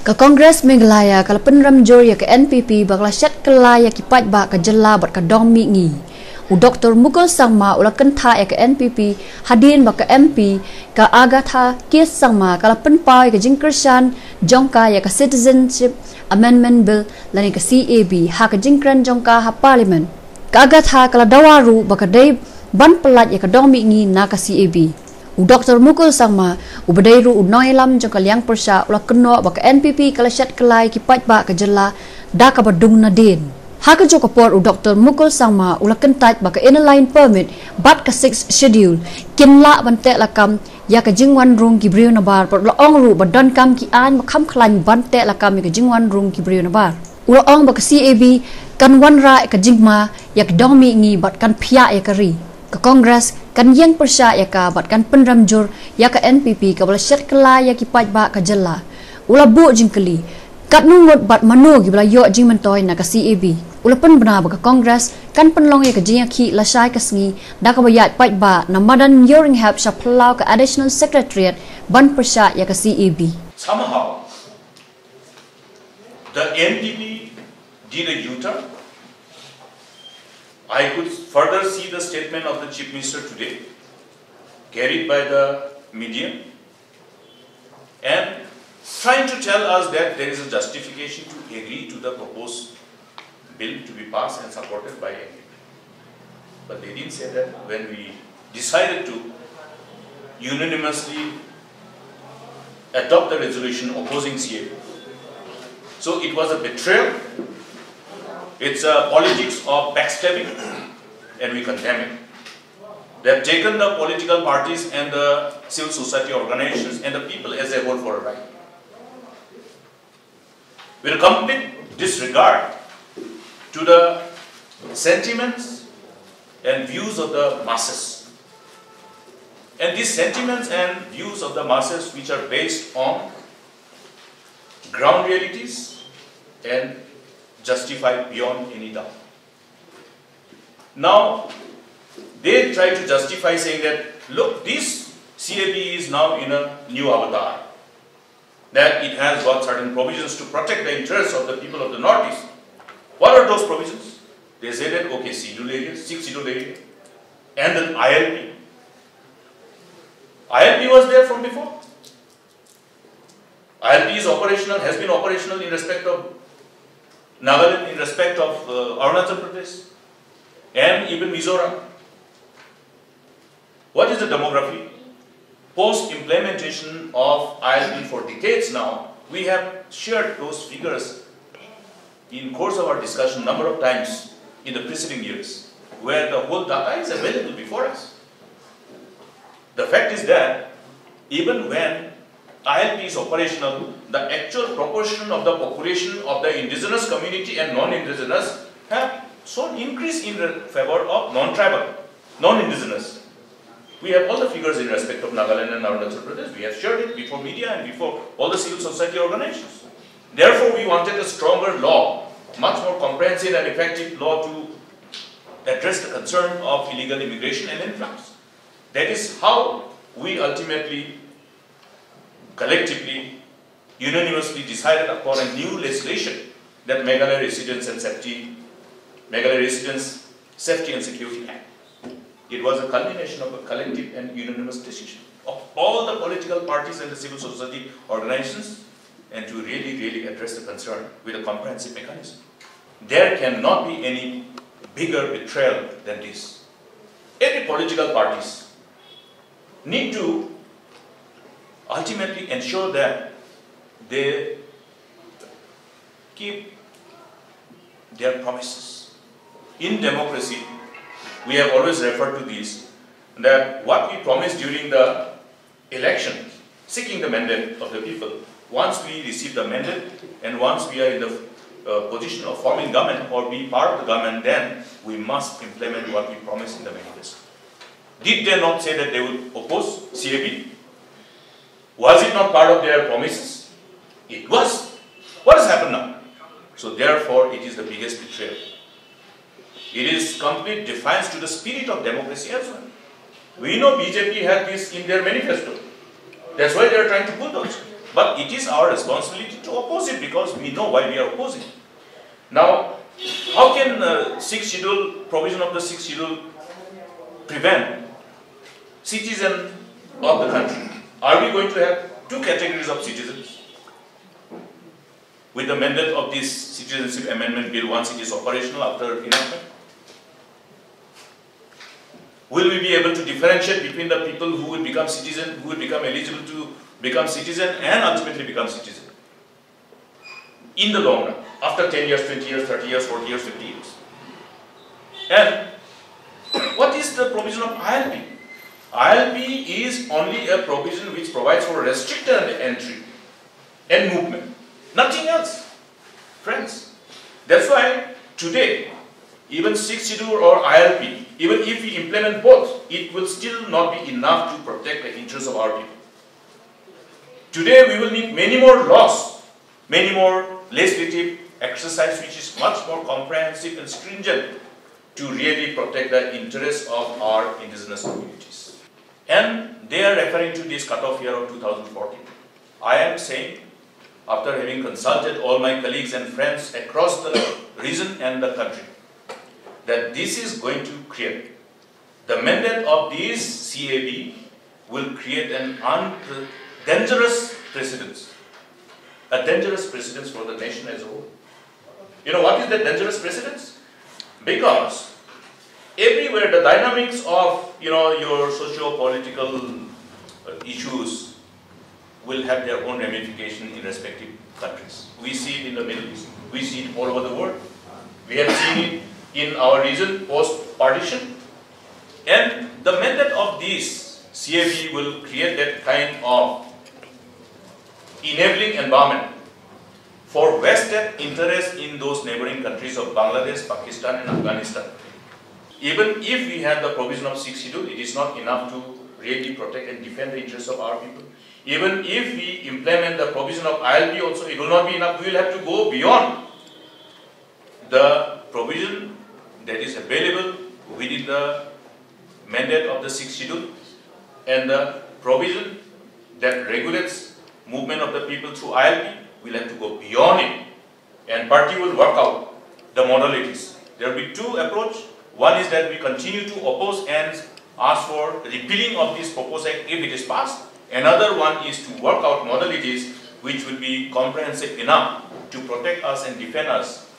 Ka Congress Meghalaya kala Pynrem jor ya ka NPP bakla syat kelaya ki pat ba ka jela bat ka dong mi ngi. U Dr. Mukul Sangma ula kentha ya ka NPP hadin ba ka MP ka Agatha kes Sangma kala penpai ka jingkershan jongka ya ka Citizenship Amendment Bill lani ka CAB ha ka jingkran jongka ha Parliament. Ka Agatha kala dawaru ba ka dai ban pelat ya ka dong mi ngi na ka CAB. U Dr. Mukul Sangma u badairu u noilam jong kaliang pyrshah ula keno ba ka NPP kala syat kelai ki pat ba ka jela da ka badung na din. Ha ka jok por u Dr. Mukul Sangma ula kentat ba ka inline permit bat ka 6 schedule kinla bante lakam ya ka jingwan rung ki briu na bar por la ong ru ba don kam ki an ba kham khlan bante lakam ya ka jingwan rung ki briu na bar. Ula ong ba ka CAB kan wan ra ka jingma ya ka dong mi ngi bat kan phia ya ka ri. Ka Congress kan ieng pyrshah ya ka bat kan Pynrem jur ya ka NPP ka bala syat kela ya ki pat ba ka jela ula bu jingkeli kat nungut bat manu ki bala yo jing mentoy na ka CAB ula pen bena ba ka Congress kan penlong ya ka jing ki la syai ka sngi da ka bayat pat ba na madan yoring hap sha plau ka additional secretariat ban pyrshah ya ka CAB. Somehow the NPP did a U-turn. I could further see the statement of the Chief Minister today, carried by the media, and trying to tell us that there is a justification to agree to the proposed bill to be passed and supported by NPP. But they didn't say that when we decided to unanimously adopt the resolution opposing CAB. So it was a betrayal. It's a politics of backstabbing, and we condemn it. They have taken the political parties and the civil society organizations and the people as a whole for a ride. With a complete disregard to the sentiments and views of the masses. And these sentiments and views of the masses which are based on ground realities and justified beyond any doubt. Now, they try to justify saying that, look, this CAB is now in a new avatar, that it has got certain provisions to protect the interests of the people of the Northeast. What are those provisions? They say that, okay, scheduled areas, 6 scheduled areas, and then ILP. ILP was there from before. ILP is operational, has been operational in respect of Nagaland, in respect of Arunachal Pradesh, and even Mizoram. What is the demography? Post-implementation of ILP for decades now, we have shared those figures in course of our discussion number of times in the preceding years, where the whole data is available before us. The fact is that even when ILP is operational, the actual proportion of the population of the indigenous community and non-indigenous have shown increase in favor of non-tribal, non-indigenous. We have all the figures in respect of Nagaland and Arunachal Pradesh. We have shared it before media and before all the civil society organizations. Therefore, we wanted a stronger law, much more comprehensive and effective law to address the concern of illegal immigration and influx. That is how we ultimately, collectively, unanimously decided upon a new legislation, that Meghalaya Residence Safety and Security Act. It was a culmination of a collective and unanimous decision of all the political parties and the civil society organizations, and to really address the concern with a comprehensive mechanism. There cannot be any bigger betrayal than this. Every political parties need to ultimately ensure that they keep their promises. In democracy, we have always referred to this, that what we promised during the election, seeking the mandate of the people, once we receive the mandate and once we are in the position of forming government or be part of the government, then we must implement what we promised in the manifesto. Did they not say that they would oppose CAB? Was it not part of their promises? It was. What has happened now? So therefore, it is the biggest betrayal. It is complete defiance to the spirit of democracy as well. We know BJP had this in their manifesto. That's why they are trying to put those. But it is our responsibility to oppose it because we know why we are opposing. Now, how can provision of the sixth schedule prevent citizens of the country? Are we going to have two categories of citizens with the mandate of this Citizenship Amendment Bill once it is operational after enactment? Will we be able to differentiate between the people who will become citizen, who will become eligible to become citizen and ultimately become citizen in the long run, after 10 years, 20 years, 30 years, 40 years, 50 years? And what is the provision of ILP? ILP is only a provision which provides for restricted entry and movement. Nothing else, friends. That's why today, even sixth schedule or ILP, even if we implement both, it will still not be enough to protect the interests of our people. Today we will need many more laws, many more legislative exercise which is much more comprehensive and stringent to really protect the interests of our indigenous communities. And they are referring to this cutoff year of 2014. I am saying, after having consulted all my colleagues and friends across the region and the country, that this is going to create, the mandate of this CAB will create an dangerous precedence. A dangerous precedence for the nation as a whole. You know what is that dangerous precedence? Because everywhere the dynamics of your socio-political issues will have their own ramification in respective countries. We see it in the Middle East. We see it all over the world. We have seen it in our region post-partition. And the mandate of this CAB will create that kind of enabling environment for vested interest in those neighboring countries of Bangladesh, Pakistan and Afghanistan. Even if we have the provision of sixth schedule, it is not enough to really protect and defend the interests of our people. Even if we implement the provision of ILP also, it will not be enough. We will have to go beyond the provision that is available within the mandate of the sixth schedule and the provision that regulates movement of the people through ILP. We'll have to go beyond it, and party will work out the modalities. There will be two approaches. One is that we continue to oppose and ask for repealing of this proposed act if it is passed. Another one is to work out modalities which will be comprehensive enough to protect us and defend us,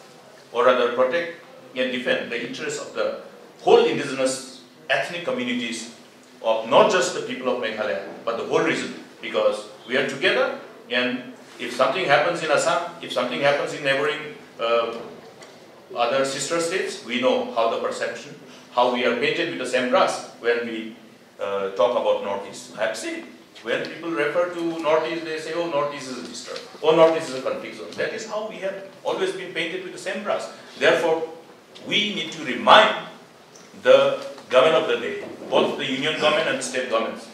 or rather protect and defend the interests of the whole indigenous ethnic communities of not just the people of Meghalaya, but the whole region, because we are together, and if something happens in Assam, if something happens in neighboring other sister states, we know how the perception, how we are painted with the same brush when we talk about Northeast. I have seen it. When people refer to Northeast, they say, oh, Northeast is a disturbed, oh, Northeast is a conflict zone. That is how we have always been painted with the same brush. Therefore, we need to remind the government of the day, both the union government and state governments,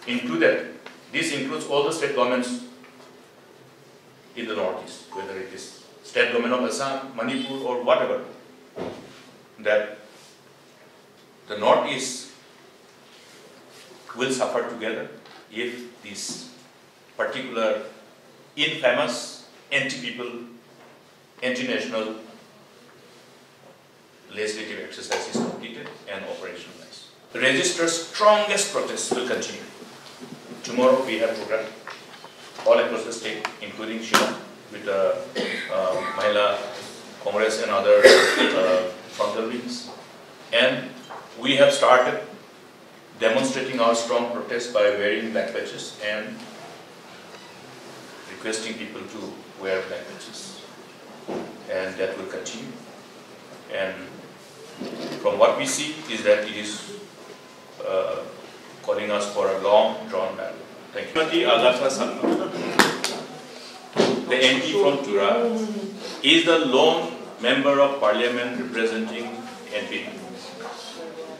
included. This includes all the state governments in the Northeast, whether it is state government of Assam, Manipur or whatever, that the Northeast will suffer together if this particular infamous anti-people, anti-national legislative exercise is completed and operationalized. The register's strongest protests will continue. Tomorrow we have program all across the state, including Shillong, with the Mahila Congress and other frontal wings. And we have started demonstrating our strong protest by wearing black badges and requesting people to wear black badges. And that will continue. And from what we see is that it is calling us for a long drawn battle. Thank you. Agatha, the MP from Tura, is the lone member of parliament representing NPP.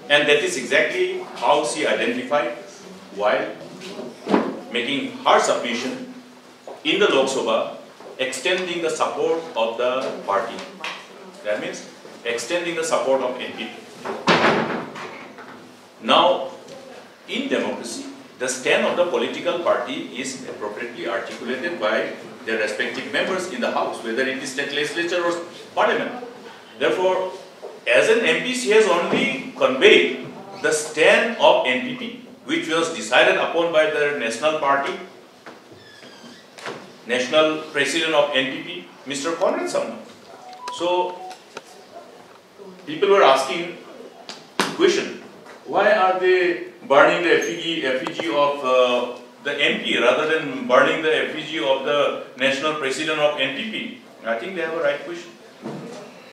And that is exactly how she identified while making her submission in the Lok Sabha, extending the support of the party. That means extending the support of NPP. Now, in democracy, the stand of the political party is appropriately articulated by their respective members in the House, whether it is state legislature or parliament. Therefore, as an MP, she has only conveyed the stand of NPP, which was decided upon by the national party, national president of NPP, Mr. Conrad Sangma. So, people were asking question, why are they burning the effigy of the MP rather than burning the effigy of the national president of NPP? I think they have a right question.